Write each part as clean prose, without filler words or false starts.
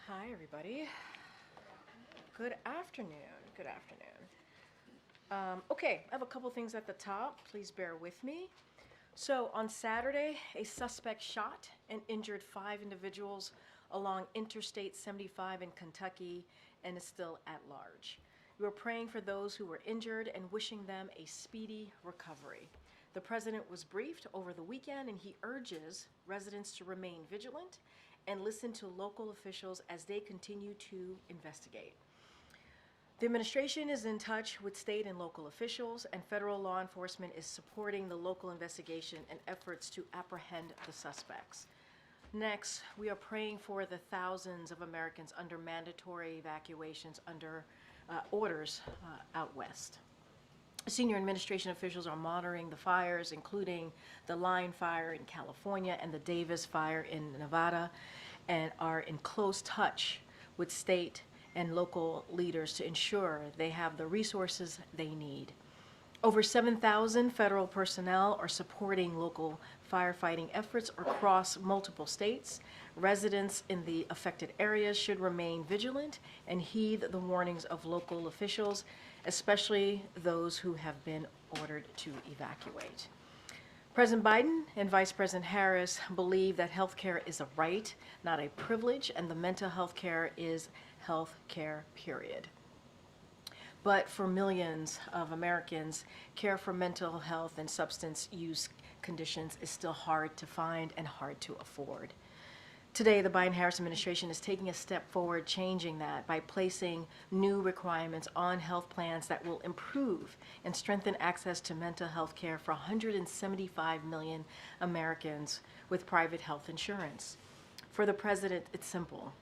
Hi, everybody. Good afternoon. Good afternoon. Okay, I have a couple things at the top. Please bear with me. So, on Saturday, a suspect shot and injured 5 individuals along Interstate 75 in Kentucky and is still at large. We are praying for those who were injured and wishing them a speedy recovery. The president was briefed over the weekend, and he urges residents to remain vigilant and listen to local officials as they continue to investigate. The administration is in touch with state and local officials, and federal law enforcement is supporting the local investigation and efforts to apprehend the suspects. Next, we are praying for the thousands of Americans under mandatory evacuations under orders out west. Senior administration officials are monitoring the fires, including the Line Fire in California and the Davis Fire in Nevada, and are in close touch with state and local leaders to ensure they have the resources they need. Over 7,000 federal personnel are supporting local firefighting efforts across multiple states. Residents in the affected areas should remain vigilant and heed the warnings of local officials, especially those who have been ordered to evacuate. President Biden and Vice President Harris believe that health care is a right, not a privilege, and the mental health care is health care, period. But for millions of Americans, care for mental health and substance use conditions is still hard to find and hard to afford. Today, the Biden-Harris administration is taking a step forward, changing that by placing new requirements on health plans that will improve and strengthen access to mental health care for 175 million Americans with private health insurance. For the president, it's simple.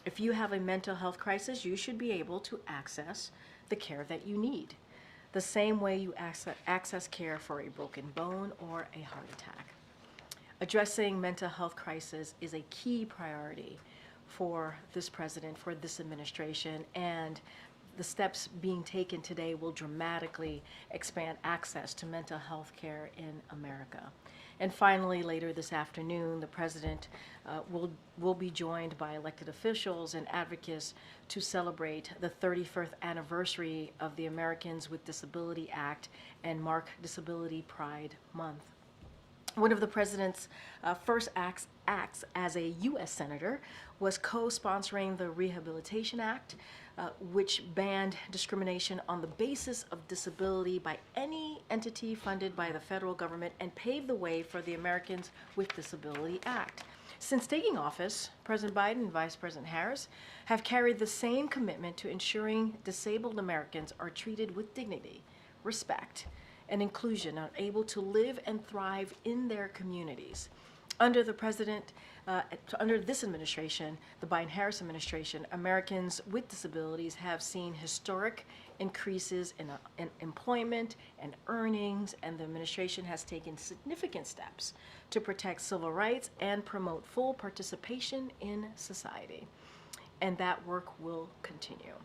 If you have a mental health crisis, you should be able to access the care that you need, the same way you access care for a broken bone or a heart attack. Addressing mental health crisis is a key priority for this president, for this administration, and the steps being taken today will dramatically expand access to mental health care in America. And finally, later this afternoon, the president will be joined by elected officials and advocates to celebrate the 31st anniversary of the Americans with Disability Act and mark Disability Pride Month. One of the president's first acts as a U.S. senator was co-sponsoring the Rehabilitation Act, which banned discrimination on the basis of disability by any entity funded by the federal government and paved the way for the Americans with Disability Act. Since taking office, President Biden and Vice President Harris have carried the same commitment to ensuring disabled Americans are treated with dignity, respect, and inclusion, are able to live and thrive in their communities. Under the president, under this administration, the Biden-Harris administration, Americans with disabilities have seen historic increases in employment and earnings, and the administration has taken significant steps to protect civil rights and promote full participation in society. And that work will continue.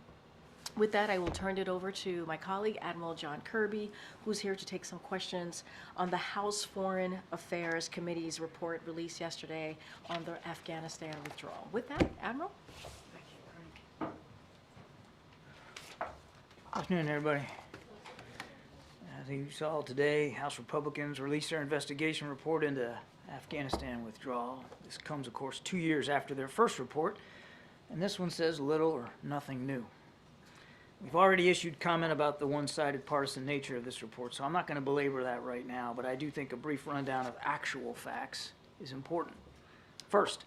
With that, I will turn it over to my colleague, Admiral John Kirby, who's here to take some questions on the House Foreign Affairs Committee's report released yesterday on the Afghanistan withdrawal. With that, Admiral. Thank you, Karine. Good afternoon, everybody. As you saw today, House Republicans released their investigation report into Afghanistan withdrawal. This comes, of course, 2 years after their first report, and this one says little or nothing new. We've already issued comment about the one-sided partisan nature of this report, so I'm not going to belabor that right now, but I do think a brief rundown of actual facts is important. First,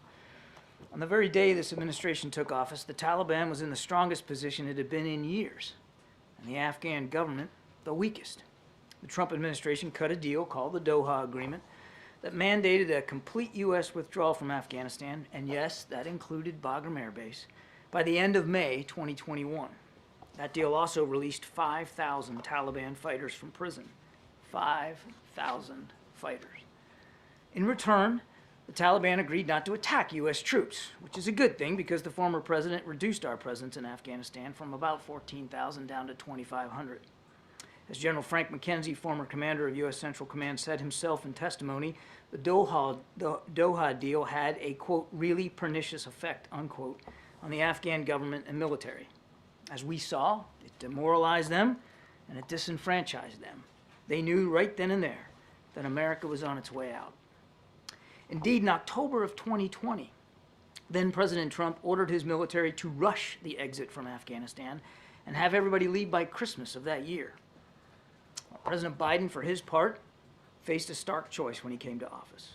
on the very day this administration took office, the Taliban was in the strongest position it had been in years, and the Afghan government the weakest. The Trump administration cut a deal called the Doha Agreement that mandated a complete U.S. withdrawal from Afghanistan, and yes, that included Bagram Air Base, by the end of May 2021. That deal also released 5,000 Taliban fighters from prison. 5,000 fighters. In return, the Taliban agreed not to attack U.S. troops, which is a good thing because the former president reduced our presence in Afghanistan from about 14,000 down to 2,500. As General Frank McKenzie, former commander of U.S. Central Command, said himself in testimony, the Doha deal had a, quote, really pernicious effect, unquote, on the Afghan government and military. As we saw, it demoralized them and it disenfranchised them. They knew right then and there that America was on its way out. Indeed, in October of 2020, then President Trump ordered his military to rush the exit from Afghanistan and have everybody leave by Christmas of that year. President Biden, for his part, faced a stark choice when he came to office.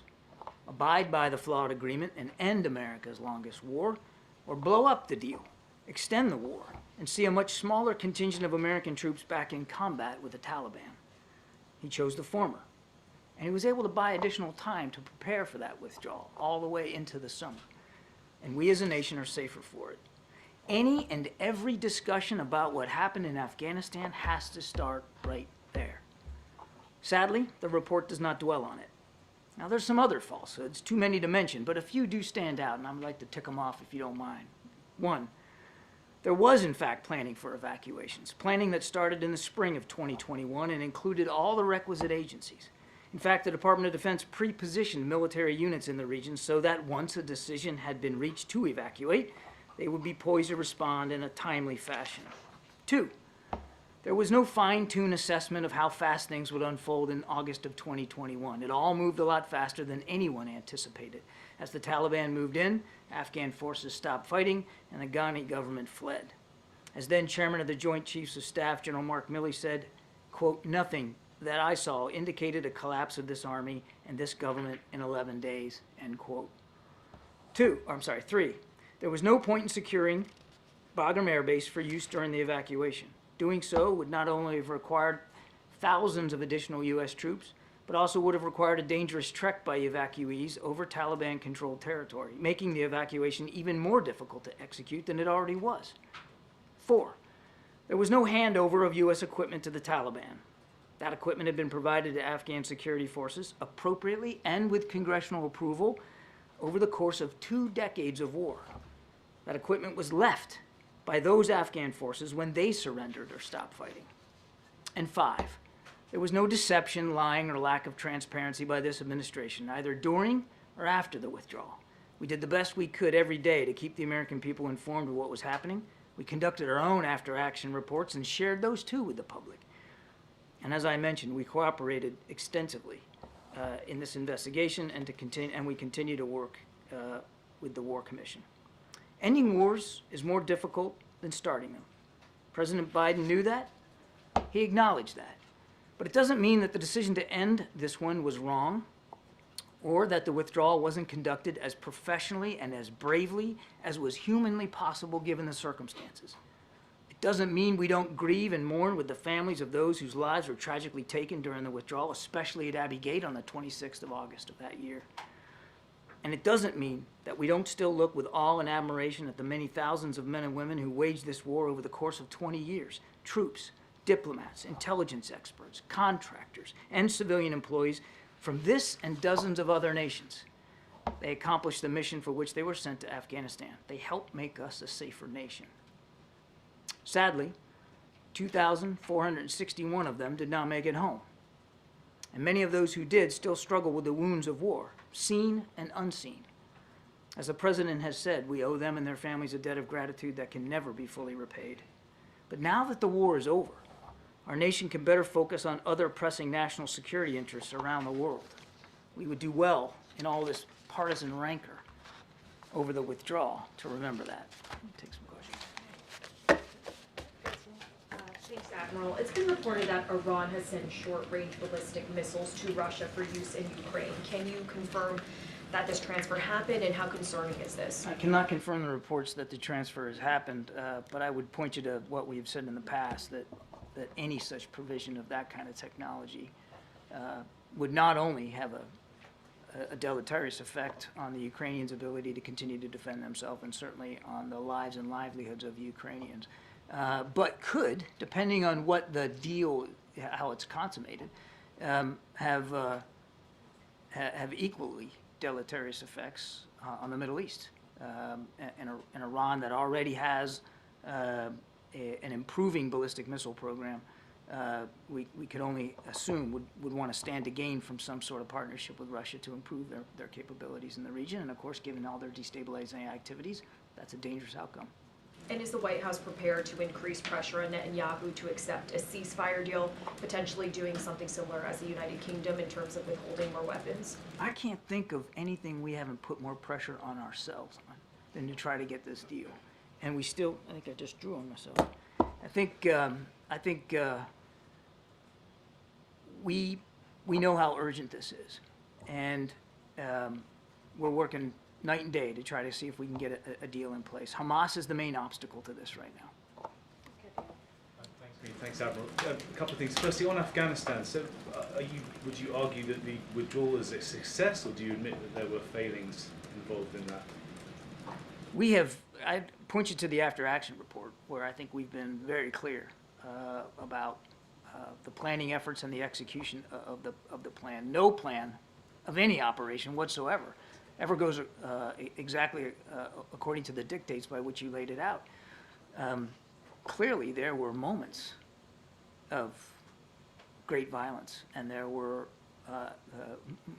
Abide by the flawed agreement and end America's longest war, or blow up the deal, extend the war, and see a much smaller contingent of American troops back in combat with the Taliban. He chose the former, and he was able to buy additional time to prepare for that withdrawal all the way into the summer. And we as a nation are safer for it. Any and every discussion about what happened in Afghanistan has to start right there. Sadly, the report does not dwell on it. Now, there's some other falsehoods, too many to mention, but a few do stand out, and I'd like to tick them off if you don't mind. One, there was, in fact, planning for evacuations, planning that started in the spring of 2021 and included all the requisite agencies. In fact, the Department of Defense pre-positioned military units in the region so that once a decision had been reached to evacuate, they would be poised to respond in a timely fashion. Two, there was no fine-tuned assessment of how fast things would unfold in August of 2021. It all moved a lot faster than anyone anticipated. As the Taliban moved in, Afghan forces stopped fighting, and the Ghani government fled. As then Chairman of the Joint Chiefs of Staff, General Mark Milley said, quote, "Nothing that I saw indicated a collapse of this army and this government in 11 days, end quote. Three, there was no point in securing Bagram Air Base for use during the evacuation. Doing so would not only have required thousands of additional U.S. troops, but also would have required a dangerous trek by evacuees over Taliban-controlled territory, making the evacuation even more difficult to execute than it already was. 4, there was no handover of U.S. equipment to the Taliban. That equipment had been provided to Afghan security forces appropriately and with congressional approval over the course of 2 decades of war. That equipment was left by those Afghan forces when they surrendered or stopped fighting. And 5, there was no deception, lying, or lack of transparency by this administration, either during or after the withdrawal. We did the best we could every day to keep the American people informed of what was happening. We conducted our own after-action reports and shared those too with the public. And as I mentioned, we cooperated extensively in this investigation and we continue to work with the War Commission. Ending wars is more difficult than starting them. President Biden knew that. He acknowledged that. But it doesn't mean that the decision to end this one was wrong or that the withdrawal wasn't conducted as professionally and as bravely as was humanly possible given the circumstances. It doesn't mean we don't grieve and mourn with the families of those whose lives were tragically taken during the withdrawal, especially at Abbey Gate on the 26th of August of that year. And it doesn't mean that we don't still look with awe and admiration at the many thousands of men and women who waged this war over the course of 20 years. Troops, diplomats, intelligence experts, contractors, and civilian employees from this and dozens of other nations. They accomplished the mission for which they were sent to Afghanistan. They helped make us a safer nation. Sadly, 2,461 of them did not make it home. And many of those who did still struggle with the wounds of war, seen and unseen. As the President has said, we owe them and their families a debt of gratitude that can never be fully repaid. But now that the war is over, our nation can better focus on other pressing national security interests around the world. We would do well in all this partisan rancor over the withdrawal to remember that. Take some questions. Thanks, Admiral. It's been reported that Iran has sent short-range ballistic missiles to Russia for use in Ukraine. Can you confirm that this transfer happened, and how concerning is this? I cannot confirm the reports that the transfer has happened, but I would point you to what we have said in the past, that any such provision of that kind of technology would not only have a deleterious effect on the Ukrainians' ability to continue to defend themselves and certainly on the lives and livelihoods of Ukrainians, but could, depending on what the deal, how it's consummated, have equally deleterious effects on the Middle East. And Iran that already has an improving ballistic missile program, we could only assume would want to stand to gain from some sort of partnership with Russia to improve their capabilities in the region. And of course, given all their destabilizing activities, that's a dangerous outcome. And is the White House prepared to increase pressure on Netanyahu to accept a ceasefire deal, potentially doing something similar as the United Kingdom in terms of withholding more weapons? I can't think of anything we haven't put more pressure on ourselves on than to try to get this deal. And we still, I think I just drew on myself. I think we know how urgent this is. And we're working night and day to try to see if we can get a deal in place. Hamas is the main obstacle to this right now. Thanks, Admiral. A couple of things. Firstly, on Afghanistan, so would you argue that the withdrawal is a success, or do you admit that there were failings involved in that? I'd point you to the after-action report, where I think we've been very clear about the planning efforts and the execution of the plan. No plan of any operation whatsoever ever goes exactly according to the dictates by which you laid it out. Clearly, there were moments of great violence, and there were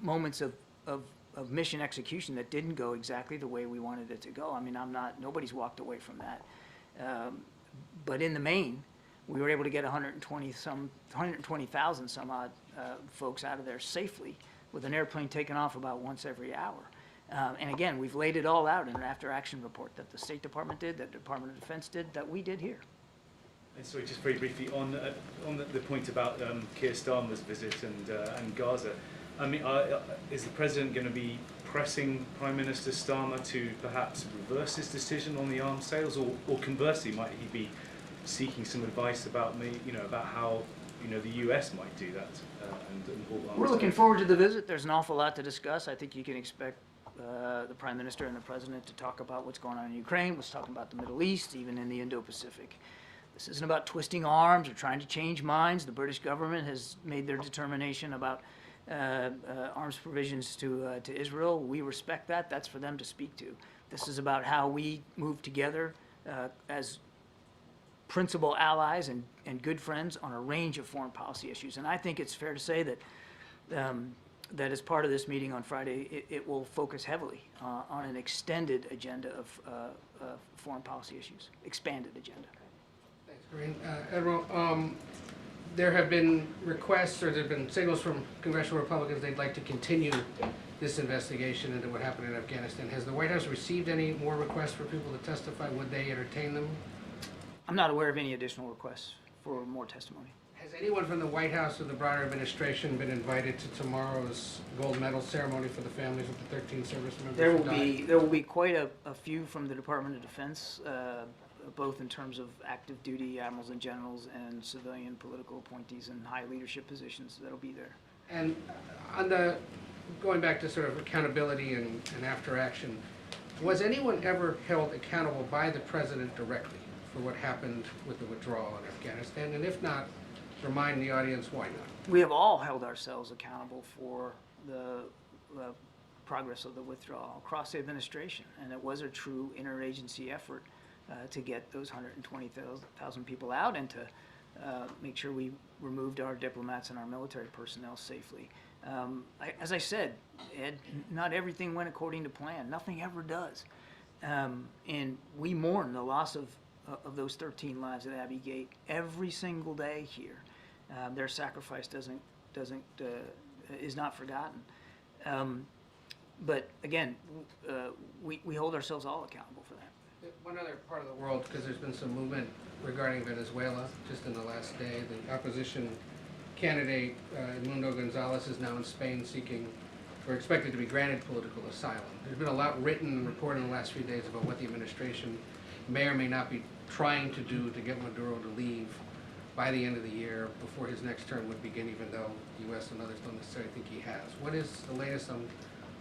moments of mission execution that didn't go exactly the way we wanted it to go. I mean, nobody's walked away from that. But in the main, we were able to get 120,000 some odd folks out of there safely, with an airplane taking off about once every hour. And again, we've laid it all out in an after-action report that the State Department did, that the Department of Defense did, that we did here. And sorry, just very briefly on the point about Keir Starmer's visit and Gaza. I mean, is the president going to be pressing Prime Minister Starmer to perhaps reverse his decision on the arms sales, or conversely, might he be seeking some advice about about how the U.S. might do that and hold arms? We're looking forward to the visit. There's an awful lot to discuss. I think you can expect the Prime Minister and the President to talk about what's going on in Ukraine, what's talking about the Middle East, even in the Indo-Pacific. This isn't about twisting arms or trying to change minds. The British government has made their determination about arms provisions to Israel. We respect that. That's for them to speak to. This is about how we move together as principal allies and good friends on a range of foreign policy issues. And I think it's fair to say that that as part of this meeting on Friday, it will focus heavily on an extended agenda of foreign policy issues, expanded agenda. Thanks, Karine. Admiral, there have been requests, or there have been signals from congressional Republicans they'd like to continue this investigation into what happened in Afghanistan. Has the White House received any more requests for people to testify? Would they entertain them? I'm not aware of any additional requests for more testimony. Has anyone from the White House or the broader administration been invited to tomorrow's gold medal ceremony for the families of the 13 service members There who will died? there will be quite a few from the Department of Defense, both in terms of active duty admirals and generals and civilian political appointees in high leadership positions that'll be there. And on the, going back to sort of accountability and after action, was anyone ever held accountable by the president directly for what happened with the withdrawal in Afghanistan? And if not, remind the audience why not. We have all held ourselves accountable for the progress of the withdrawal across the administration, and it was a true interagency effort to get those 120,000 people out and to make sure we removed our diplomats and our military personnel safely. As I said, Ed, not everything went according to plan. Nothing ever does. And we mourn the loss of those 13 lives at Abbey Gate every single day here. Their sacrifice is not forgotten. But again, we hold ourselves all accountable for that. One other part of the world, because there's been some movement regarding Venezuela just in the last day. The opposition candidate, Edmundo Gonzalez, is now in Spain seeking, or expected to be granted political asylum. There's been a lot written and reported in the last few days about what the administration may or may not be trying to do to get Maduro to leave by the end of the year before his next term would begin, even though the U.S. and others don't necessarily think he has. What is the latest on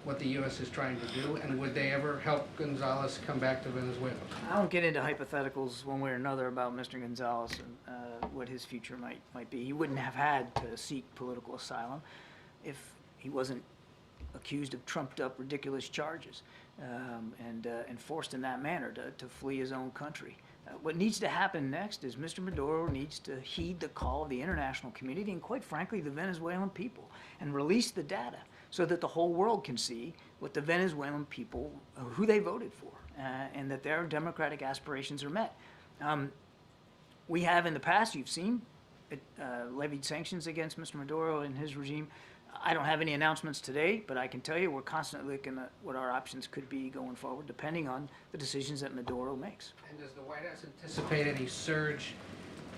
what the U.S. is trying to do, and would they ever help Gonzalez come back to Venezuela? I don't get into hypotheticals one way or another about Mr. Gonzalez and what his future might be. He wouldn't have had to seek political asylum if he wasn't accused of trumped-up, ridiculous charges and forced in that manner to flee his own country. What needs to happen next is Mr. Maduro needs to heed the call of the international community and, quite frankly, the Venezuelan people, and release the data so that the whole world can see what the Venezuelan people, who they voted for, and that their democratic aspirations are met. We have in the past, you've seen, levied sanctions against Mr. Maduro and his regime. I don't have any announcements today, but I can tell you we're constantly looking at what our options could be going forward, depending on the decisions that Maduro makes. And does the White House anticipate any surge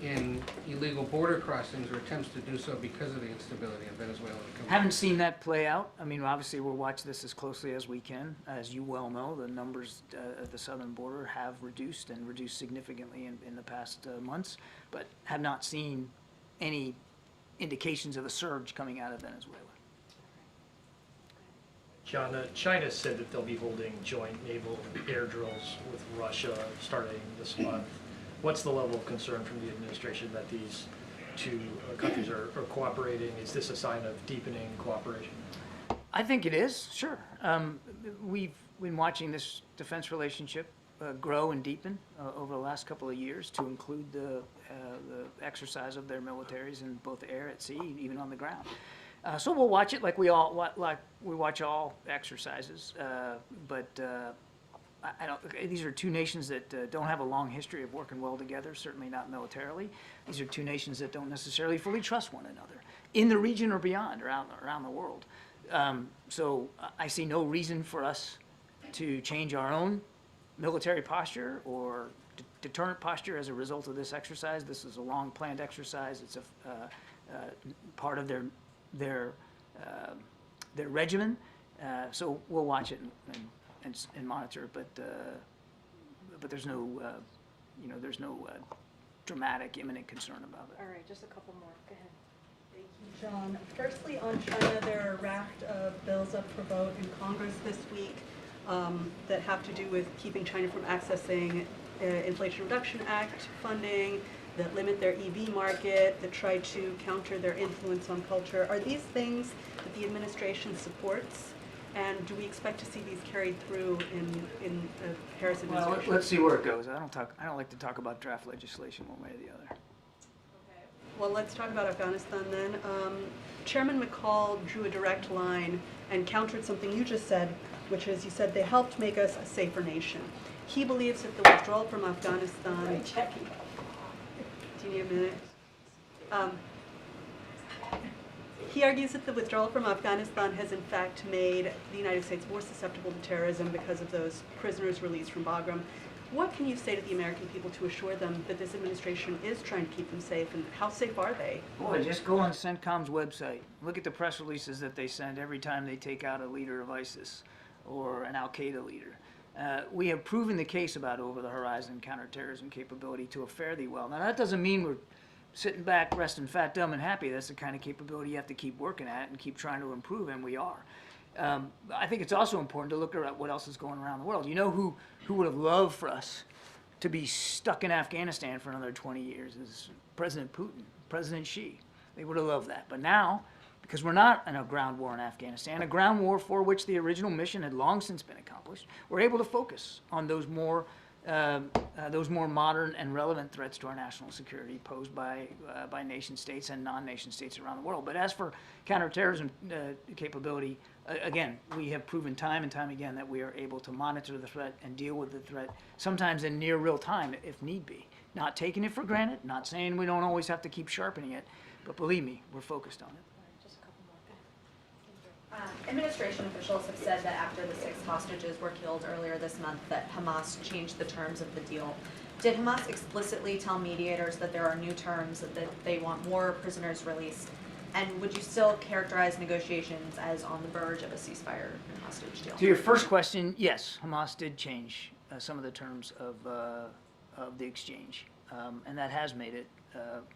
in illegal border crossings or attempts to do so because of the instability in Venezuela? Haven't seen that play out. I mean, obviously, we'll watch this as closely as we can. As you well know, the numbers at the southern border have reduced and reduced significantly in the past months, but have not seen any indications of a surge coming out of Venezuela. John, China said that they'll be holding joint naval air drills with Russia starting this month. What's the level of concern from the administration that these two countries are cooperating? Is this a sign of deepening cooperation? I think it is, sure. We've been watching this defense relationship grow and deepen over the last couple of years to include the exercise of their militaries in both air, at sea, even on the ground. So we'll watch it like we watch all exercises. But I don't. These are two nations that don't have a long history of working well together. Certainly not militarily. These are two nations that don't necessarily fully trust one another in the region or beyond, around the world. So I see no reason for us to change our own military posture or deterrent posture as a result of this exercise. This is a long planned exercise. It's a part of their regimen. So we'll watch it and monitor, but there's no there's no dramatic imminent concern about it. All right, just a couple more. Go ahead. Thank you, John. Firstly, on China, there are a raft of bills up for vote in Congress this week that have to do with keeping China from accessing Inflation Reduction Act funding, that limit their EV market, that try to counter their influence on culture. Are these things that the administration supports? And do we expect to see these carried through in the Harris administration? Well, let's see where it goes. I don't like to talk about draft legislation one way or the other. Okay. Well, let's talk about Afghanistan then. Chairman McCall drew a direct line and countered something you just said, which is you said they helped make us a safer nation. He believes that the withdrawal from Afghanistan. Right, Jackie. Do you need a minute? He argues that the withdrawal from Afghanistan has in fact made the United States more susceptible to terrorism because of those prisoners released from Bagram. What can you say to the American people to assure them that this administration is trying to keep them safe, and how safe are they? Boy, just go on CENTCOM's website. Look at the press releases that they send every time they take out a leader of ISIS or an Al-Qaeda leader. We have proven the case about over-the-horizon counterterrorism capability to a fairly well. Now, that doesn't mean we're sitting back, resting fat, dumb, and happy. That's the kind of capability you have to keep working at and keep trying to improve, and we are. I think it's also important to look at what else is going around the world. You know who would have loved for us to be stuck in Afghanistan for another 20 years is President Putin, President Xi. They would have loved that. But now, because we're not in a ground war in Afghanistan, a ground war for which the original mission had long since been accomplished, we're able to focus on those more modern and relevant threats to our national security posed by nation states and non-nation states around the world. But as for counterterrorism capability, again, we have proven time and time again that we are able to monitor the threat and deal with the threat, sometimes in near real time if need be. Not taking it for granted, not saying we don't always have to keep sharpening it, but believe me, we're focused on it. Just a couple more. Administration officials have said that after the 6 hostages were killed earlier this month, that Hamas changed the terms of the deal. Did Hamas explicitly tell mediators that there are new terms, that they want more prisoners released? And would you still characterize negotiations as on the verge of a ceasefire and hostage deal? To your first question, yes, Hamas did change some of the terms of the exchange, and that has made it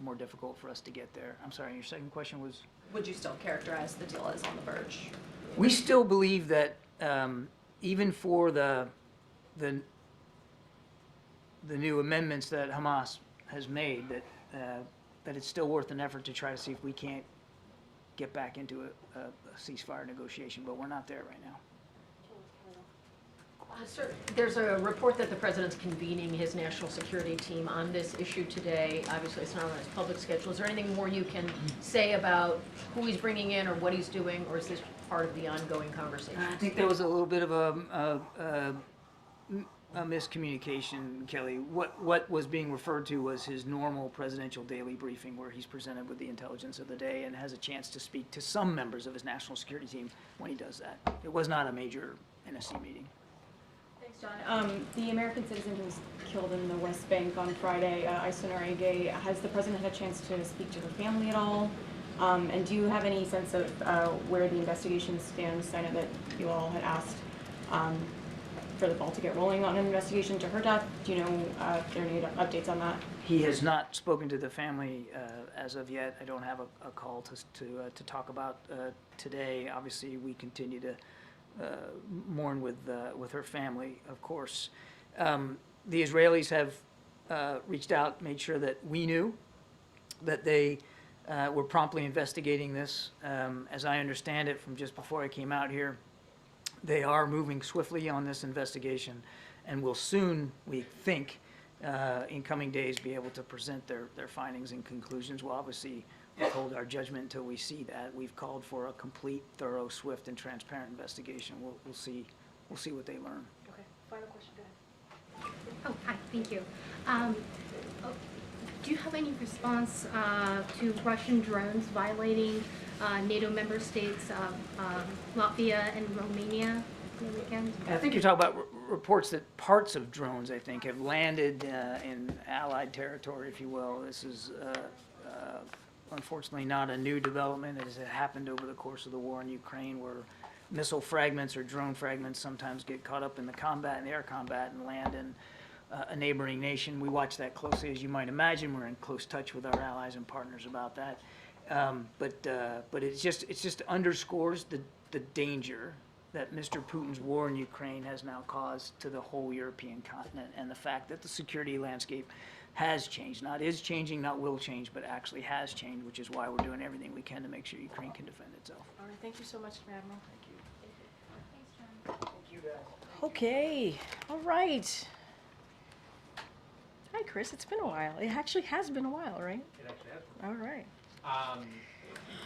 more difficult for us to get there. I'm sorry, your second question was? Would you still characterize the deal as on the verge? We still believe that even for the new amendments that Hamas has made, that it's still worth an effort to try to see if we can't get back into a ceasefire negotiation, but we're not there right now. Sir, there's a report that the president's convening his national security team on this issue today. Obviously, it's not on his public schedule. Is there anything more you can say about who he's bringing in or what he's doing, or is this part of the ongoing conversation? I think there was a little bit of a miscommunication, Kelly. What was being referred to was his normal presidential daily briefing where he's presented with the intelligence of the day and has a chance to speak to some members of his national security team when he does that. It was not a major NSC meeting. Thanks, John. The American citizen who was killed in the West Bank on Friday, Aysen Arege, has the president had a chance to speak to her family at all? And do you have any sense of where the investigation stands? I know that you all had asked for the ball to get rolling on an investigation to her death. Do you know if there are any updates on that? He has not spoken to the family as of yet. I don't have a call to talk about today. Obviously, we continue to mourn with her family, of course. The Israelis have reached out, made sure that we knew that they were promptly investigating this. As I understand it from just before I came out here, they are moving swiftly on this investigation and will soon, we think, in coming days, be able to present their findings and conclusions. We'll obviously withhold our judgment until we see that. We've called for a complete, thorough, swift, and transparent investigation. We'll see what they learn. Okay, final question, go ahead. Oh, hi, thank you. Do you have any response to Russian drones violating NATO member states, Latvia and Romania for the weekend? I think you're talking about reports that parts of drones, I think, have landed in Allied territory, if you will. This is unfortunately not a new development. It has happened over the course of the war in Ukraine, where missile fragments or drone fragments sometimes get caught up in the combat, in the air combat, and land in a neighboring nation. We watch that closely, as you might imagine. We're in close touch with our allies and partners about that. But it just underscores the danger that Mr. Putin's war in Ukraine has now caused to the whole European continent, and the fact that the security landscape has changed, not is changing, not will change, but actually has changed, which is why we're doing everything we can to make sure Ukraine can defend itself. All right, thank you so much, Admiral. Thank you. Thanks, John. Thank you, guys. Okay, all right. Hi, Chris. It's been a while. It actually has been a while, right? It actually has. All right.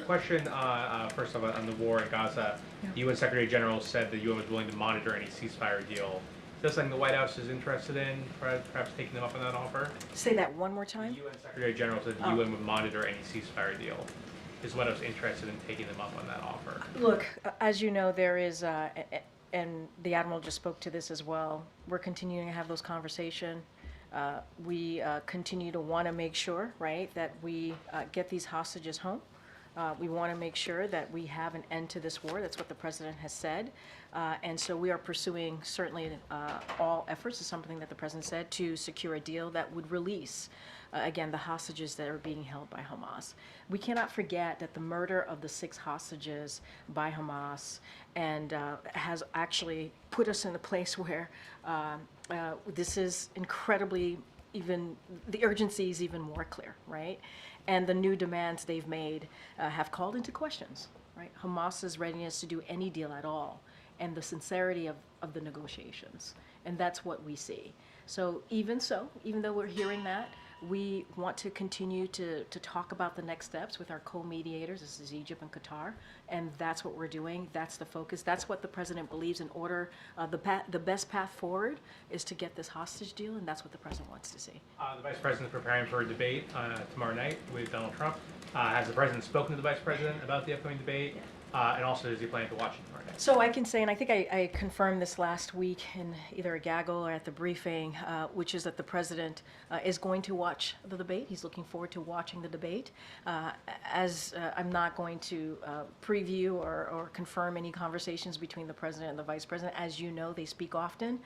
Question, first of all, on the war in Gaza. The UN Secretary General said the UN was willing to monitor any ceasefire deal. Is this something the White House is interested in, perhaps taking them up on that offer? Say that one more The time. UN Secretary General said the UN would monitor any ceasefire deal. Is the White House interested in taking them up on that offer? Look, as you know, there is, and the Admiral just spoke to this as well, we're continuing to have those conversations. We continue to want to make sure, right, that we get these hostages home. We want to make sure that we have an end to this war. That's what the president has said. And so we are pursuing certainly all efforts, is something that the president said, to secure a deal that would release, again, the hostages that are being held by Hamas. We cannot forget that the murder of the 6 hostages by Hamas and has actually put us in a place where this is incredibly, even the urgency is even more clear, right? And the new demands they've made have called into questions, right? Hamas's readiness to do any deal at all, and the sincerity of the negotiations. And that's what we see. So, even though we're hearing that, we want to continue to talk about the next steps with our co-mediators. This is Egypt and Qatar, and that's what we're doing. That's the focus. That's what the president believes in order. The best path forward is to get this hostage deal, and that's what the president wants to see. The Vice President is preparing for a debate tomorrow night with Donald Trump. Has the President spoken to the Vice President about the upcoming debate? And also, does he plan to watch it tomorrow night? So I can say, and I think I confirmed this last week in either a gaggle or at the briefing, which is that the president is going to watch the debate. He's looking forward to watching the debate. I'm not going to preview or confirm any conversations between the president and the vice president. As you know, they speak often.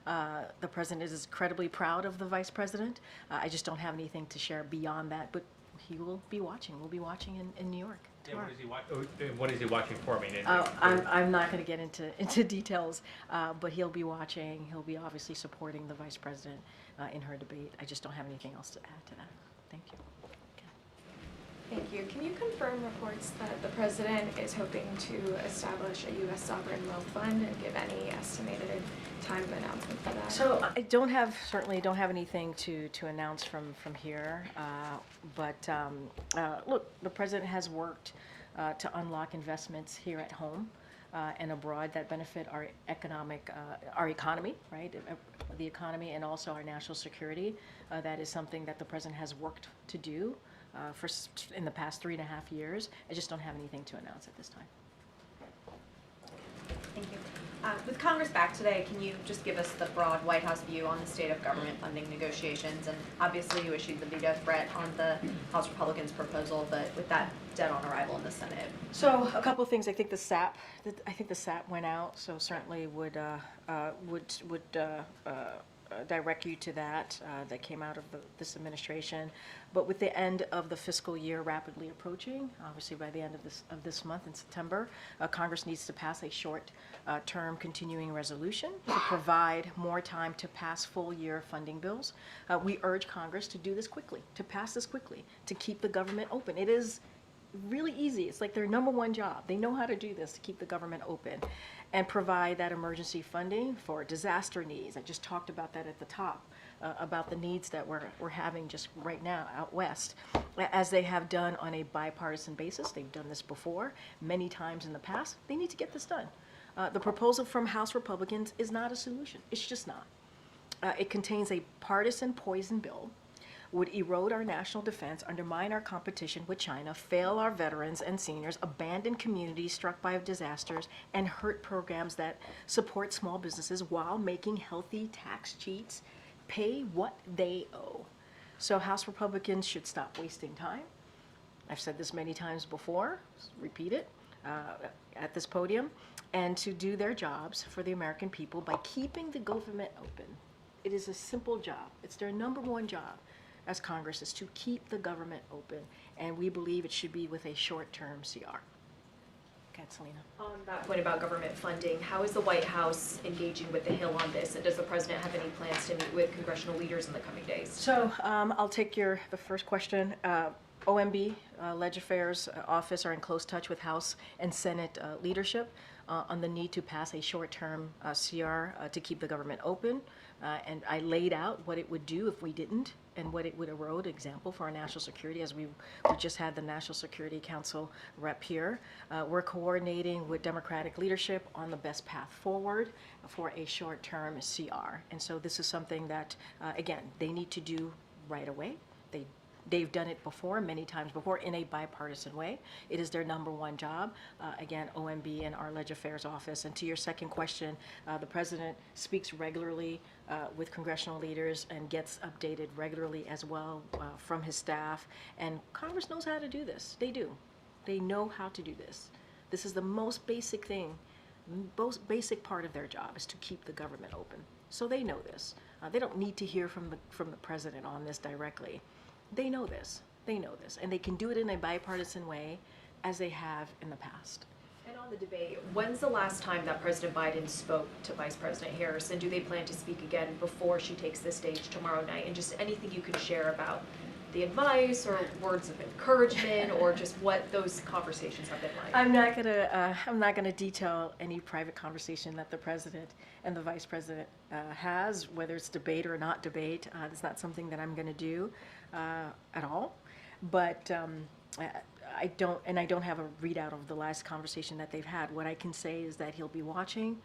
The president is incredibly proud of the vice president. I just don't have anything to share beyond that, but he will be watching. We'll be watching in New York. Yeah, what is he watching for? I mean, I'm not going to get into details, but he'll be watching. He'll be obviously supporting the vice president in her debate. I just don't have anything else to add to that. Thank you. Thank you. Can you confirm reports that the president is hoping to establish a U.S. sovereign wealth fund and give any estimated time of announcement for that? So I certainly don't have anything to announce from here. But look, the president has worked to unlock investments here at home. and abroad that benefit our our economy, right? The economy and also our national security. That is something that the president has worked to do in the past 3.5 years. I just don't have anything to announce at this time. Thank you. With Congress back today, can you just give us the broad White House view on the state of government funding negotiations? And obviously you issued the veto threat on the House Republicans' proposal, but with that dead on arrival in the Senate. So a couple of things. I think the SAP went out, so certainly would direct you to that. That came out of this administration. But with the end of the fiscal year rapidly approaching, obviously by the end of this month in September, Congress needs to pass a short-term continuing resolution to provide more time to pass full-year funding bills. We urge Congress to do this quickly, to pass this quickly, to keep the government open. It is really easy. It's like their number one job. They know how to do this, to keep the government open and provide that emergency funding for disaster needs. I just talked about that at the top, about the needs that we're having just right now out west, as they have done on a bipartisan basis. They've done this before, many times in the past. They need to get this done. The proposal from House Republicans is not a solution. It's just not. It contains a partisan poison bill, would erode our national defense, undermine our competition with China, fail our veterans and seniors, abandon communities struck by disasters, and hurt programs that support small businesses while making healthy tax cheats pay what they owe. So House Republicans should stop wasting time. I've said this many times before, repeat it at this podium, and to do their jobs for the American people by keeping the government open. It is a simple job. It's their number one job as Congress, is to keep the government open, and we believe it should be with a short-term CR. Okay, Selena. On that point about government funding, how is the White House engaging with the Hill on this, and does the president have any plans to meet with congressional leaders in the coming days? So I'll take the first question. OMB, Leg Affairs Office, are in close touch with House and Senate leadership on the need to pass a short-term CR to keep the government open. And I laid out what it would do if we didn't, and what it would erode, example, for our national security, as we just had the National Security Council rep here. We're coordinating with Democratic leadership on the best path forward for a short-term CR. And so this is something that, again, they need to do right away. They've done it before, many times before, in a bipartisan way. It is their number one job. Again, OMB and our Leg Affairs Office. And to your second question, the president speaks regularly with congressional leaders and gets updated regularly as well from his staff. And Congress knows how to do this. They do. They know how to do this. This is the most basic thing, most basic part of their job, is to keep the government open. So they know this. They don't need to hear from the president on this directly. They know this. They know this. And they can do it in a bipartisan way, as they have in the past. And on the debate, when's the last time that President Biden spoke to Vice President Harris, and do they plan to speak again before she takes the stage tomorrow night? And just anything you could share about the advice or words of encouragement, or just what those conversations have been like? I'm not gonna detail any private conversation that the president and the vice president has, whether it's debate or not debate. It's not something that I'm gonna do at all. But I don't have a readout of the last conversation that they've had. What I can say is that he'll be watching.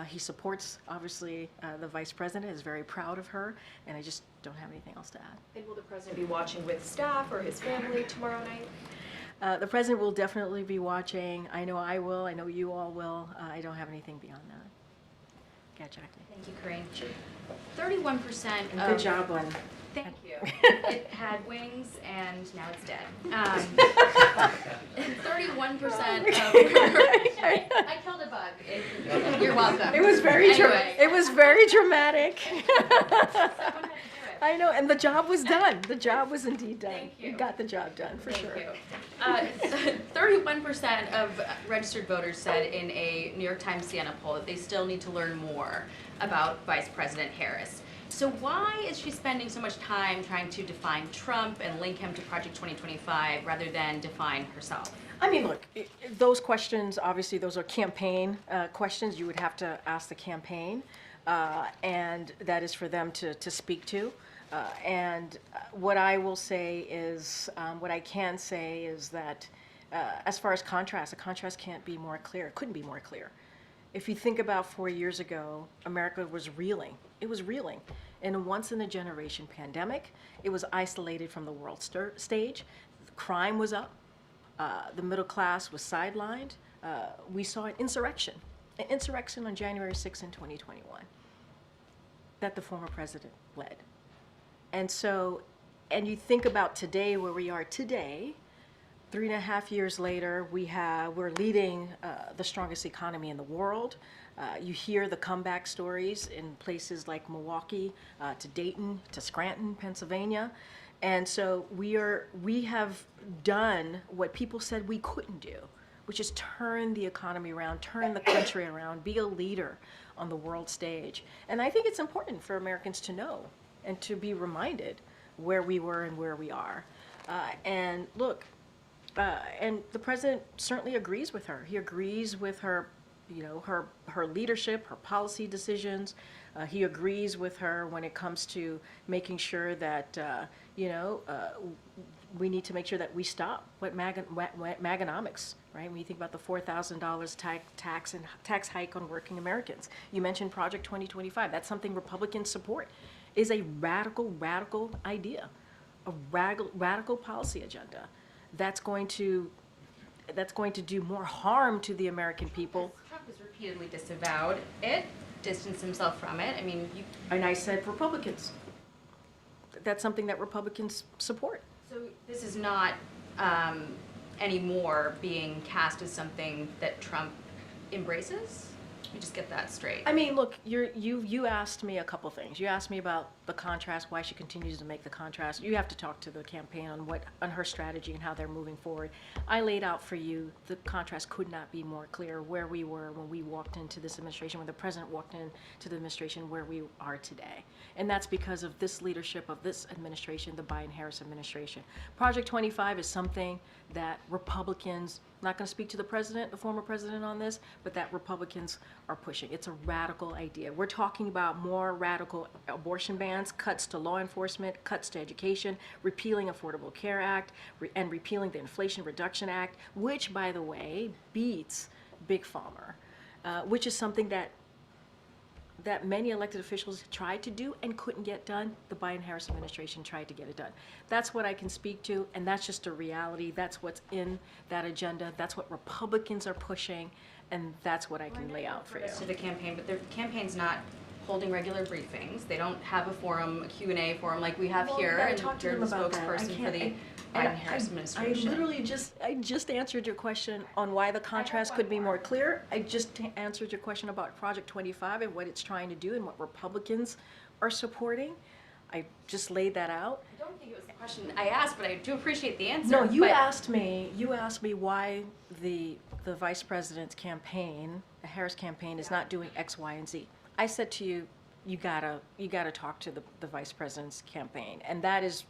He supports, obviously, the vice president, is very proud of her, and I just don't have anything else to add. And will the president be watching with staff or his family tomorrow night? The president will definitely be watching. I know I will. I know you all will. I don't have anything beyond that. Yeah, Jackie. Thank you, Karine. 31% of... Good job on... Thank you. It had wings and now it's dead. 31% of... I killed a bug. You're welcome. It was very anyway. It was very dramatic. Someone had to do it. I know, and the job was done. The job was indeed done. Thank you. You got the job done, for sure. Thank you. 31% of registered voters said in a New York Times Siena poll that they still need to learn more about Vice President Harris. So why is she spending so much time trying to define Trump and link him to Project 2025 rather than define herself? I mean, look, those questions, obviously, those are campaign questions. You would have to ask the campaign, and that is for them to speak to. And what I will say is, what I can say is that As far as contrast, a contrast can't be more clear. It couldn't be more clear. If you think about 4 years ago, America was reeling. It was reeling. In a once-in-a-generation pandemic, it was isolated from the world stage. Crime was up. The middle class was sidelined. We saw an insurrection on January 6th in 2021 that the former president led. And so, and you think about today, where we are today, 3.5 years later, we're leading the strongest economy in the world. You hear the comeback stories in places like Milwaukee, to Dayton, to Scranton, Pennsylvania. And so we have done what people said we couldn't do, which is turn the economy around, turn the country around, be a leader on the world stage. And I think it's important for Americans to know and to be reminded where we were and where we are. And look, and the president certainly agrees with her. He agrees with her, you know, her leadership, her policy decisions. He agrees with her when it comes to making sure that, we need to make sure that we stop what Maganomics, right? When you think about the $4,000 tax hike on working Americans. You mentioned Project 2025. That's something Republicans support. Is a radical idea, a radical policy agenda that's going to do more harm to the American people. Trump has repeatedly disavowed it, distanced himself from it. I mean, And I said Republicans. That's something that Republicans support. So this is not anymore being cast as something that Trump embraces? Let me just get that straight. I mean, look, you asked me a couple things. You asked me about the contrast, why she continues to make the contrast. You have to talk to the campaign on her strategy and how they're moving forward. I laid out for you the contrast could not be more clear where we were when we walked into this administration, when the president walked into the administration, where we are today. And that's because of this leadership of this administration, the Biden-Harris administration. Project 25 is something that Republicans, I'm not going to speak to the president, the former president on this, but that Republicans are pushing. It's a radical idea. We're talking about more radical abortion bans, cuts to law enforcement, cuts to education, repealing Affordable Care Act, and repealing the Inflation Reduction Act, which, by the way, beats Big Pharma, which is something that many elected officials tried to do and couldn't get done. The Biden-Harris administration tried to get it done. That's what I can speak to, and that's just a reality. That's what's in that agenda. That's what Republicans are pushing, and that's what I can lay out for you. To the campaign, but the campaign's not holding regular briefings. They don't have a forum, a Q&A forum like we have here, and you're the spokesperson for the Biden-Harris administration. I just answered your question on why the contrast could be more clear. I just answered your question about Project 25 and what it's trying to do and what Republicans are supporting. I just laid that out. I don't think it was the question I asked, but I do appreciate the answer. No, you asked me why the vice president's campaign, the Harris campaign, is not doing X, Y, and Z. I said to you, you gotta talk to the vice president's campaign, and that is,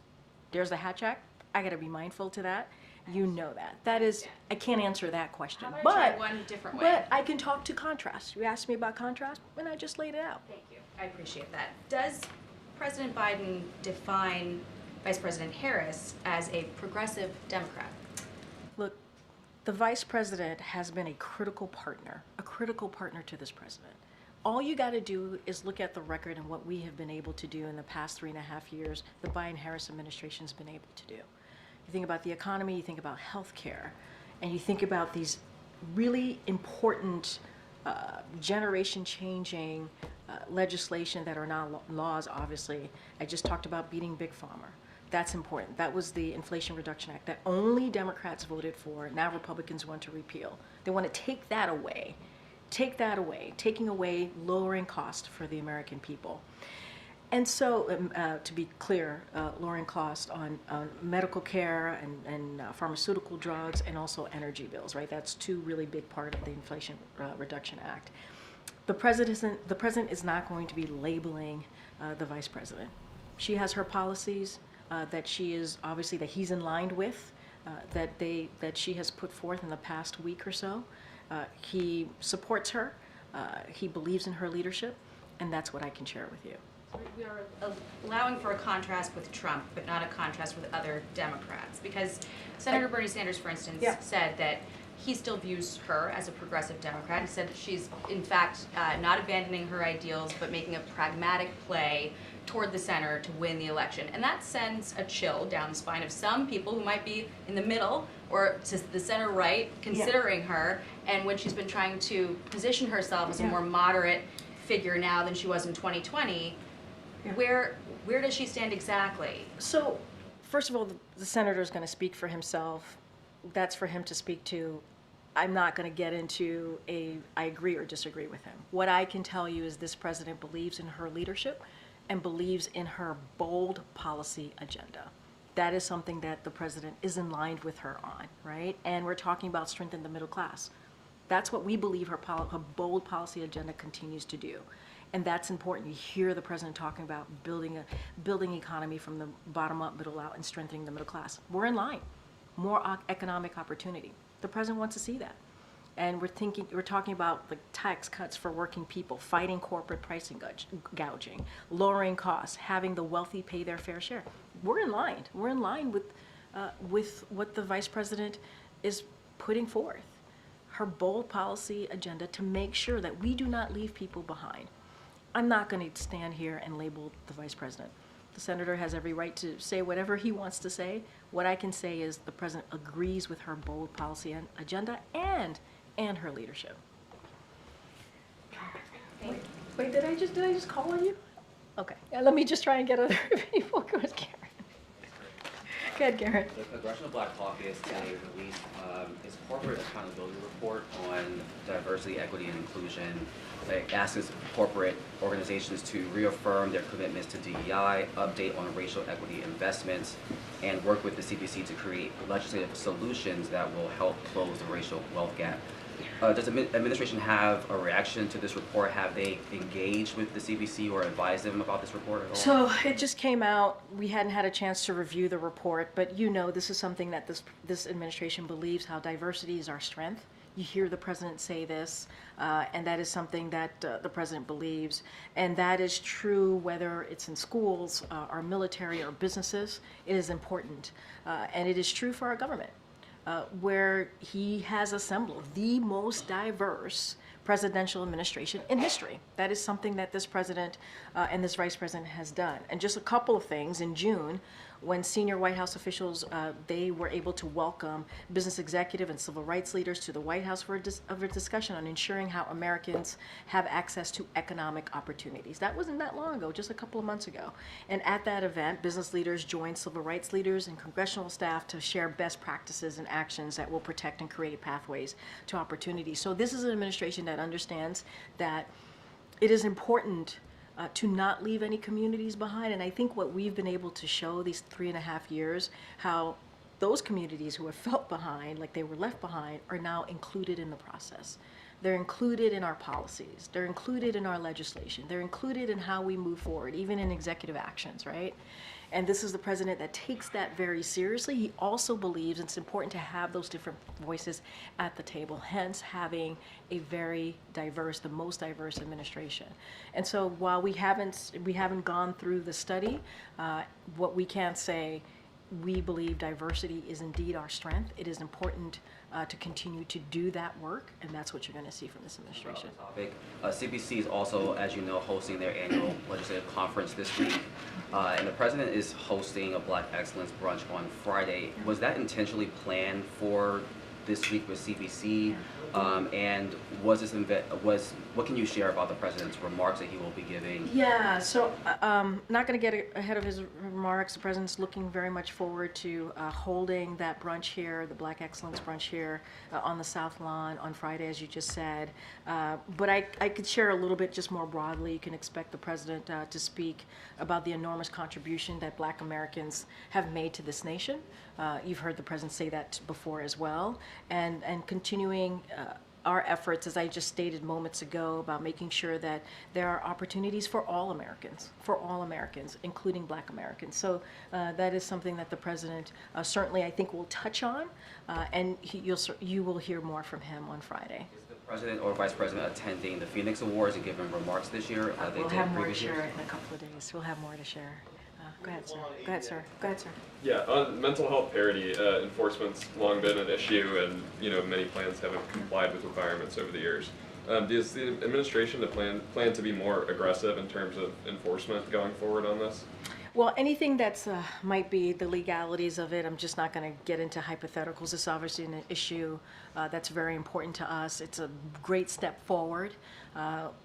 there's the Hatch Act. I gotta be mindful to that. You know that. That is, I can't answer that question. How about I try one different way? But I can talk to contrast. You asked me about contrast, and I just laid it out. Thank you. I appreciate that. Does President Biden define Vice President Harris as a progressive Democrat? Look, the vice president has been a critical partner to this president. All you got to do is look at the record and what we have been able to do in the past 3.5 years, the Biden-Harris administration's been able to do. You think about the economy, you think about health care, and you think about these really important generation-changing legislation that are now laws, obviously. I just talked about beating Big Pharma. That's important. That was the Inflation Reduction Act that only Democrats voted for. Now Republicans want to repeal. They want to take that away. Taking away lowering cost for the American people. And so, to be clear, lowering cost on medical care and pharmaceutical drugs and also energy bills, right? That's two really big part of the Inflation Reduction Act. The president is not going to be labeling the vice president. She has her policies that she is obviously that he's in line with, that she has put forth in the past week or so. He supports her. He believes in her leadership, and that's what I can share with you. We are allowing for a contrast with Trump, but not a contrast with other Democrats. Because Senator Bernie Sanders, for instance, said that he still views her as a progressive Democrat. He said that she's, in fact, not abandoning her ideals, but making a pragmatic play toward the center to win the election. And that sends a chill down the spine of some people who might be in the middle or to the center right, considering her. And when she's been trying to position herself as a more moderate figure now than she was in 2020, where does she stand exactly? So, first of all, the senator is going to speak for himself. That's for him to speak to. I'm not going to get into I agree or disagree with him. What I can tell you is this president believes in her leadership and believes in her bold policy agenda. That is something that the president is in line with her on, right? And we're talking about strengthening the middle class. That's what we believe her bold policy agenda continues to do. And that's important. You hear the president talking about building economy from the bottom up, middle out, and strengthening the middle class. We're in line. More economic opportunity. The president wants to see that. And we're talking about like tax cuts for working people, fighting corporate pricing gouging, lowering costs, having the wealthy pay their fair share. We're in line. We're in line with what the vice president is putting forth. Her bold policy agenda to make sure that we do not leave people behind. I'm not going to stand here and label the vice president. The senator has every right to say whatever he wants to say. What I can say is the president agrees with her bold policy agenda and her leadership. Wait, did I just call on you? Okay, let me just try and get other people. Go ahead, Karen. Go ahead, Karen. The Congressional Black Caucus today released its corporate accountability report on diversity, equity, and inclusion. It asks corporate organizations to reaffirm their commitments to DEI, update on racial equity investments, and work with the CBC to create legislative solutions that will help close the racial wealth gap. Does the administration have a reaction to this report? Have they engaged with the CBC or advised them about this report at all? So it just came out. We hadn't had a chance to review the report, but you know this is something that this administration believes, how diversity is our strength. You hear the president say this, and that is something that the president believes. And that is true whether it's in schools, our military, or businesses. It is important. And it is true for our government, where he has assembled the most diverse presidential administration in history. That is something that this president and this vice president has done. And just a couple of things. In June, when senior White House officials, they were able to welcome business executive and civil rights leaders to the White House for a discussion on ensuring how Americans have access to economic opportunities. That wasn't that long ago, just a couple of months ago. And at that event, business leaders joined civil rights leaders and congressional staff to share best practices and actions that will protect and create pathways to opportunity. So this is an administration that understands that it is important to not leave any communities behind. And I think what we've been able to show these 3.5 years, how those communities who have felt behind, like they were left behind, are now included in the process. They're included in our policies. They're included in our legislation. They're included in how we move forward, even in executive actions, right? And this is the president that takes that very seriously. He also believes it's important to have those different voices at the table, hence having a very diverse, the most diverse administration. And so while we haven't gone through the study, what we can say, we believe diversity is indeed our strength. It is important to continue to do that work, and that's what you're going to see from this administration. CBC is also, as you know, hosting their annual legislative conference this week, and the president is hosting a Black Excellence brunch on Friday. Was that intentionally planned for this week with CBC? And what can you share about the president's remarks that he will be giving? Yeah, so not going to get ahead of his remarks. The president's looking very much forward to holding that brunch here, the Black Excellence brunch here on the South Lawn on Friday, as you just said. But I could share a little bit just more broadly. You can expect the president to speak about the enormous contribution that Black Americans have made to this nation. You've heard the president say that before as well, and continuing our efforts, as I just stated moments ago, about making sure that there are opportunities for all Americans, including Black Americans. So that is something that the president certainly, I think, will touch on, and you will hear more from him on Friday. Is the President or Vice President attending the Phoenix Awards and giving remarks this year? They We'll did have more to previous years? share in a couple of days. We'll have more to share. Go ahead, sir. Go ahead, sir. Go ahead, sir. Yeah, on mental health parity, enforcement's long been an issue, and many plans haven't complied with requirements over the years. Does the administration plan to be more aggressive in terms of enforcement going forward on this? Well, anything that's might be the legalities of it, I'm just not going to get into hypotheticals. It's obviously an issue that's very important to us. It's a great step forward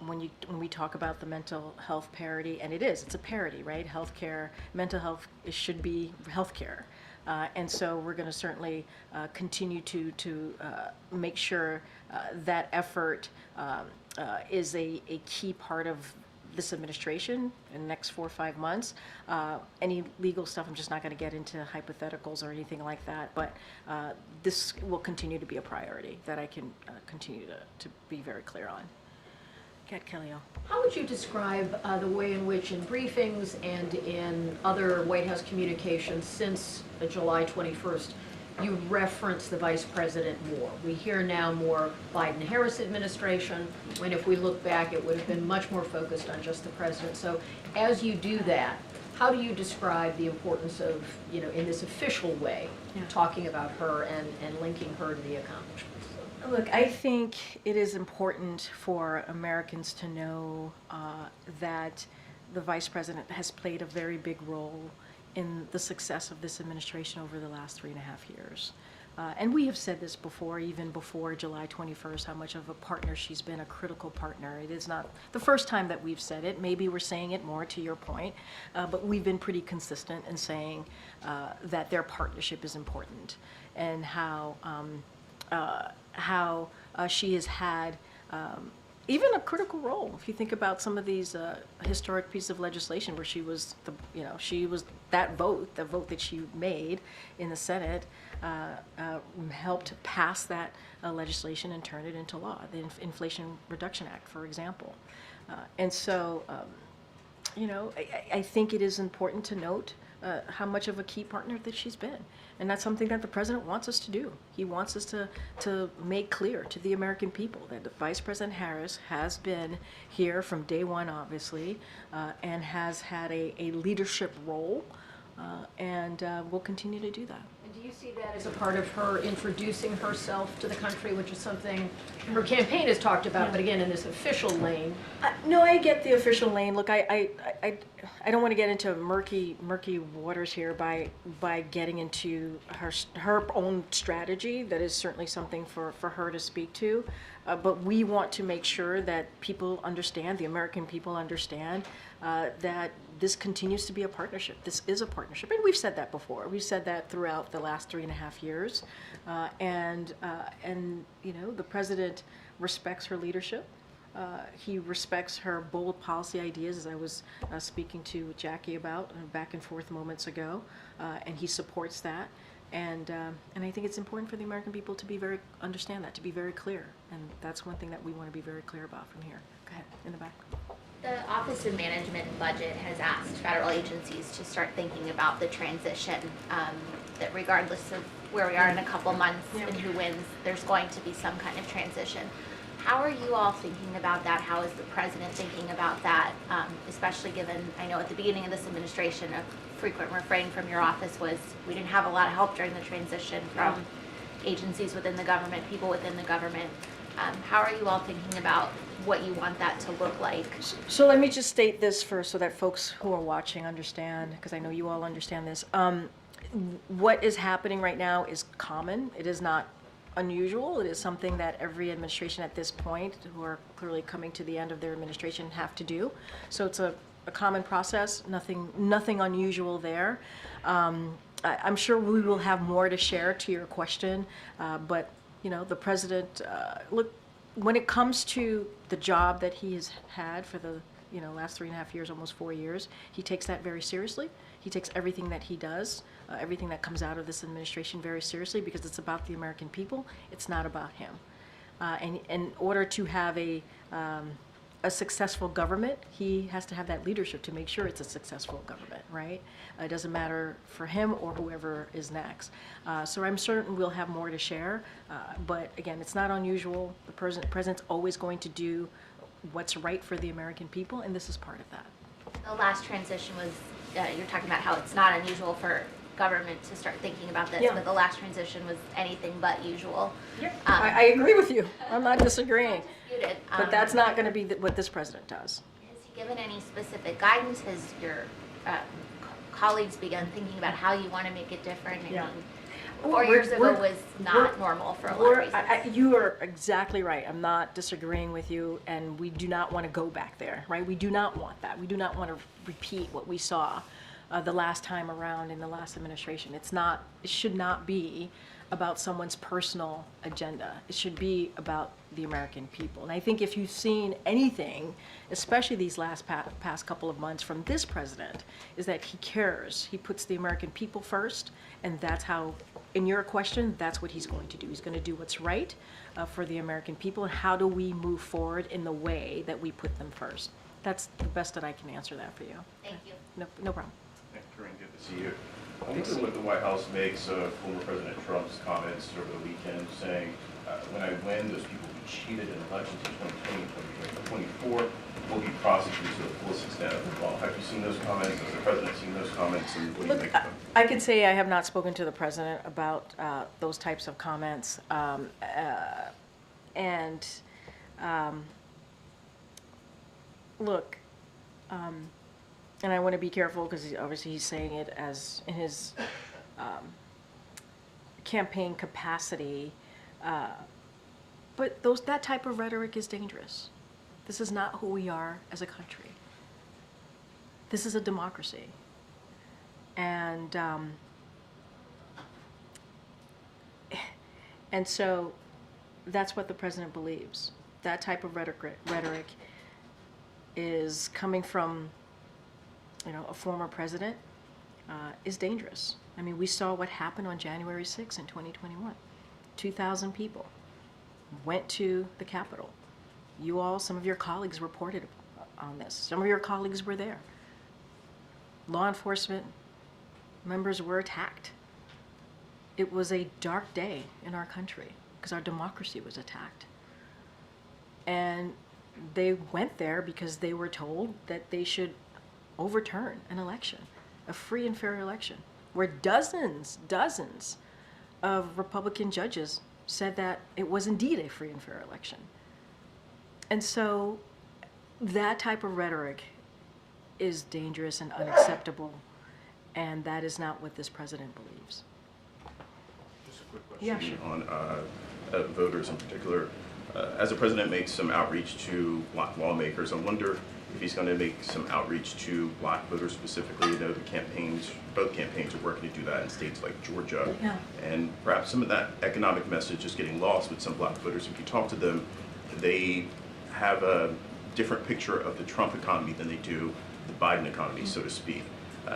when we talk about the mental health parity, and it's a parity, right? Healthcare, mental health, it should be healthcare. And so we're going to certainly continue to make sure that effort is a key part of this administration in the next 4 or 5 months. Any legal stuff, I'm just not going to get into hypotheticals or anything like that, but this will continue to be a priority that I can continue to be very clear on. Kat Kellyo. How would you describe the way in which in briefings and in other White House communications since July 21st, you reference the vice president more? We hear now more Biden-Harris administration, when if we look back, it would have been much more focused on just the president. So as you do that, how do you describe the importance of, in this official way, talking about her and linking her to the accomplishments? Look, I think it is important for Americans to know that the vice president has played a very big role in the success of this administration over the last 3.5 years. And we have said this before, even before July 21st, how much of a partner she's been, a critical partner. It is not the first time that we've said it. Maybe we're saying it more, to your point, but we've been pretty consistent in saying that their partnership is important, and how she has had even a critical role. If you think about some of these historic pieces of legislation where she was that vote, the vote that she made in the Senate, helped pass that legislation and turn it into law, the Inflation Reduction Act, for example. And so, I think it is important to note how much of a key partner that she's been. And that's something that the president wants us to do. He wants us to make clear to the American people that Vice President Harris has been here from day one, obviously, and has had a leadership role, and will continue to do that. And do you see that as a part of her introducing herself to the country, which is something her campaign has talked about, but again, in this official lane? No, I get the official lane. Look, I don't want to get into murky waters here by getting into her own strategy. That is certainly something for her to speak to. But we want to make sure that people understand, the American people understand, that this continues to be a partnership. This is a partnership, and we've said that before. We've said that throughout the last 3.5 years, and the president respects her leadership. He respects her bold policy ideas, as I was speaking to Jackie about back and forth moments ago, and he supports that. And I think it's important for the American people to understand that, to be very clear. And that's one thing that we want to be very clear about from here. Go ahead, in the back. The Office of Management and Budget has asked federal agencies to start thinking about the transition, that regardless of where we are in a couple months and who wins, there's going to be some kind of transition. How are you all thinking about that? How is the president thinking about that? Especially given, I know at the beginning of this administration, a frequent refrain from your office was, we didn't have a lot of help during the transition from agencies within the government, people within the government. How are you all thinking about what you want that to look like? So let me just state this first so that folks who are watching understand, because I know you all understand this. What is happening right now is common. It is not unusual. It is something that every administration at this point, who are clearly coming to the end of their administration, have to do. So it's a common process, nothing unusual there. I'm sure we will have more to share to your question, but the president, look, when it comes to the job that he has had for the last 3.5 years, almost 4 years, he takes that very seriously. He takes everything that he does, everything that comes out of this administration very seriously, because it's about the American people. It's not about him. And in order to have a a successful government, he has to have that leadership to make sure it's a successful government, right? It doesn't matter for him or whoever is next. So I'm certain we'll have more to share. But again, it's not unusual. The president's always going to do what's right for the American people, and this is part of that. The last transition was, you're talking about how it's not unusual for government to start thinking about this, Yeah. but the last transition was anything but usual. I agree with you. I'm not disagreeing. Disputed. But that's not going to be what this president does. Has he given any specific guidance? Has your colleagues begun thinking about how you want to make it different? Yeah. 4 years ago was not normal for a lot of reasons. You are exactly right. I'm not disagreeing with you, and we do not want to go back there, right? We do not want that. We do not want to repeat what we saw the last time around in the last administration. It should not be about someone's personal agenda. It should be about the American people. And I think if you've seen anything, especially these past couple of months from this president, is that he cares. He puts the American people first, and that's how, in your question, that's what he's going to do. He's going to do what's right for the American people, and how do we move forward in the way that we put them first. That's the best that I can answer that for you. Thank you. No problem. Thanks, Karine. Good to see you. I wonder what the White House makes of former President Trump's comments over the weekend saying, when I win, those people who cheated in elections in 2020 and 2024 will be prosecuted to the fullest extent of the law. Have you seen those comments? Has the president seen those comments? And what do you think of them? I could say I have not spoken to the president about those types of comments. Look, and I want to be careful because obviously he's saying it as in his campaign capacity, but that type of rhetoric is dangerous. This is not who we are as a country. This is a democracy. And so that's what the president believes. That type of rhetoric is coming from, a former president, is dangerous. I mean, we saw what happened on January 6th in 2021. 2,000 people went to the Capitol. Some of your colleagues reported on this. Some of your colleagues were there. Law enforcement members were attacked. It was a dark day in our country because our democracy was attacked. And they went there because they were told that they should overturn an election, a free and fair election, where dozens of Republican judges said that it was indeed a free and fair election. And so that type of rhetoric is dangerous and unacceptable, and that is not what this president believes. Just a quick question on voters in particular. As the president makes some outreach to black lawmakers, I wonder if he's going to make some outreach to black voters specifically. You know, both campaigns are working to do that in states like Georgia. Yeah. And perhaps some of that economic message is getting lost with some black voters. If you talk to them, they have a different picture of the Trump economy than they do the Biden economy, so to speak.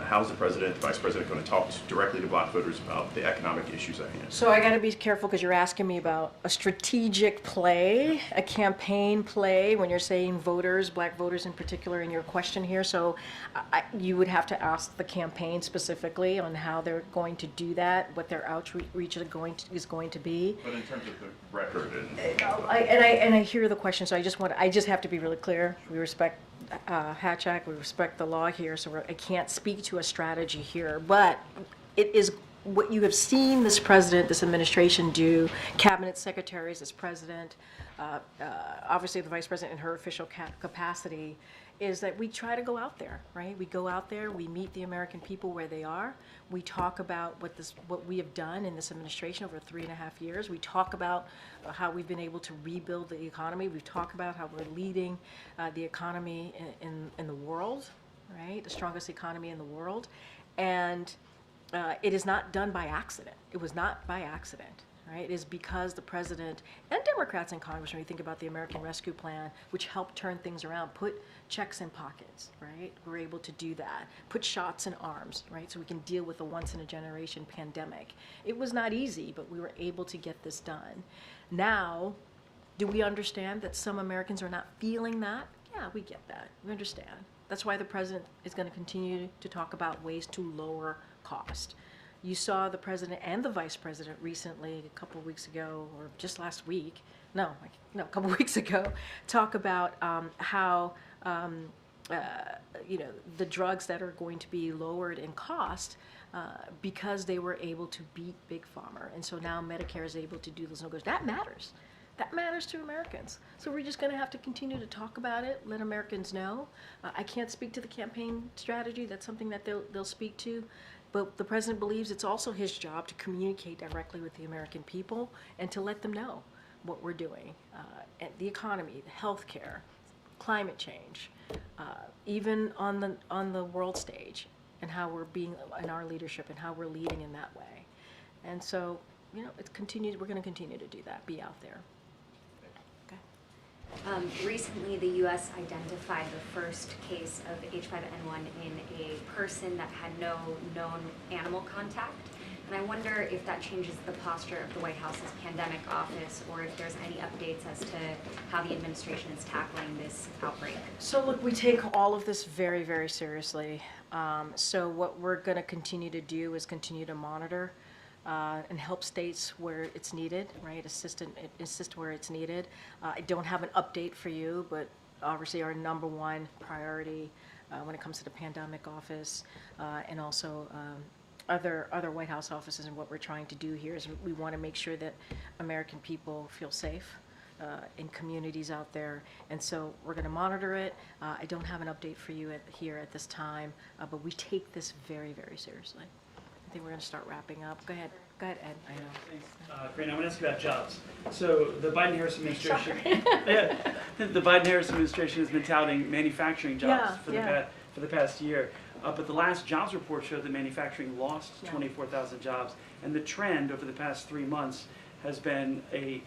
How's the president, the vice president going to talk directly to black voters about the economic issues at hand? So I got to be careful because you're asking me about a strategic play, a campaign play, when you're saying voters, black voters in particular, in your question here. So you would have to ask the campaign specifically on how they're going to do that, what their outreach is going to be. But in terms of the record And I hear the question, so I just have to be really clear. We respect Hatch Act, we respect the law here, so I can't speak to a strategy here, but it is what you have seen this president, this administration do, cabinet secretaries, this president, obviously the vice president in her official capacity, is that we try to go out there, right? We go out there, we meet the American people where they are. We talk about what we have done in this administration over 3.5 years. We talk about how we've been able to rebuild the economy. We talk about how we're leading the economy in the world, right? The strongest economy in the world. And it is not done by accident. It was not by accident. Right? It is because the president and Democrats in Congress, when you think about the American Rescue Plan, which helped turn things around, put checks in pockets, right? We're able to do that. Put shots in arms, right? So we can deal with a once-in-a-generation pandemic. It was not easy, but we were able to get this done. Now, do we understand that some Americans are not feeling that? Yeah, we get that. We understand. That's why the president is going to continue to talk about ways to lower cost. You saw the president and the vice president recently, a couple of weeks ago, or just last week, a couple of weeks ago, talk about how the drugs that are going to be lowered in cost because they were able to beat Big Pharma. And so now Medicare is able to do those negotiations. That matters. That matters to Americans. So we're just going to have to continue to talk about it, let Americans know. I can't speak to the campaign strategy. That's something that they'll speak to. But the president believes it's also his job to communicate directly with the American people and to let them know what we're doing. And the economy, the healthcare, climate change, even on the world stage, and how we're being in our leadership and how we're leading in that way. And so, we're going to continue to do that, be out there. Recently, the U.S. identified the first case of H5N1 in a person that had no known animal contact. And I wonder if that changes the posture of the White House's pandemic office, or if there's any updates as to how the administration is tackling this outbreak. So look, we take all of this very, very seriously. So what we're going to continue to do is continue to monitor and help states where it's needed, right? Assist where it's needed. I don't have an update for you, but obviously our number one priority when it comes to the pandemic office and also other White House offices, and what we're trying to do here is we want to make sure that American people feel safe in communities out there, and so we're going to monitor it. I don't have an update for you here at this time, but we take this very, very seriously. I think we're going to start wrapping up. Go ahead, Ed. I know. Thanks. Karine, I'm going to ask you about jobs. So the Biden-Harris administration, the Biden-Harris administration has been touting manufacturing jobs for the past year. But the last jobs report showed that manufacturing lost 24,000 jobs, and the trend over the past 3 months has been a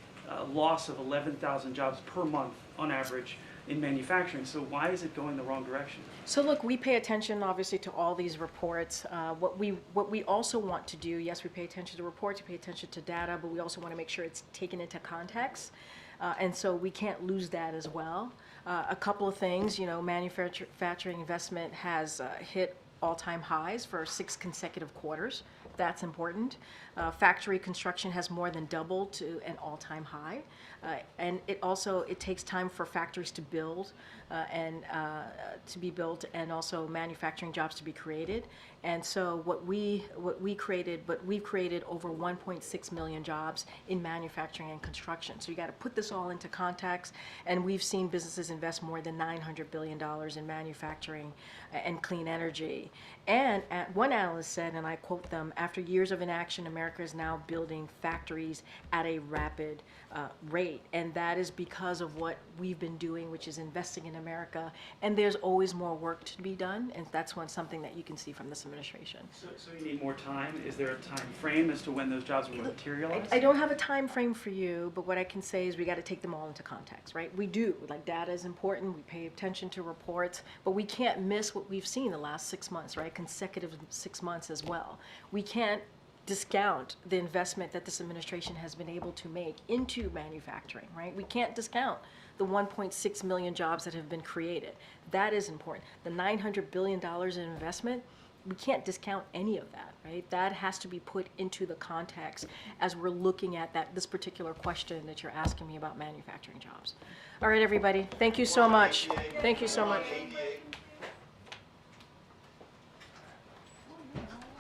loss of 11,000 jobs per month on average in manufacturing. So why is it going the wrong direction? So look, we pay attention obviously to all these reports. What we also want to do, yes, we pay attention to reports, we pay attention to data, but we also want to make sure it's taken into context. And so we can't lose that as well. A couple of things, manufacturing investment has hit all-time highs for 6 consecutive quarters. That's important. Factory construction has more than doubled to an all-time high. And it takes time for factories to build and to be built, and also manufacturing jobs to be created. And so we've created over 1.6 million jobs in manufacturing and construction. So you got to put this all into context. And we've seen businesses invest more than $900 billion in manufacturing and clean energy. And one analyst said, and I quote them, "After years of inaction, America is now building factories at a rapid rate." And that is because of what we've been doing, which is investing in America. And there's always more work to be done. And that's something that you can see from this administration. So you need more time? Is there a time frame as to when those jobs will materialize? I don't have a time frame for you, but what I can say is we got to take them all into context, right? We do. Like, data is important. We pay attention to reports, but we can't miss what we've seen the last 6 months, right? Consecutive 6 months as well. We can't discount the investment that this administration has been able to make into manufacturing, right? We can't discount the 1.6 million jobs that have been created. That is important. The $900 billion in investment, we can't discount any of that, right? That has to be put into the context as we're looking at this particular question that you're asking me about manufacturing jobs. All right, everybody. Thank you so much. Thank you so much.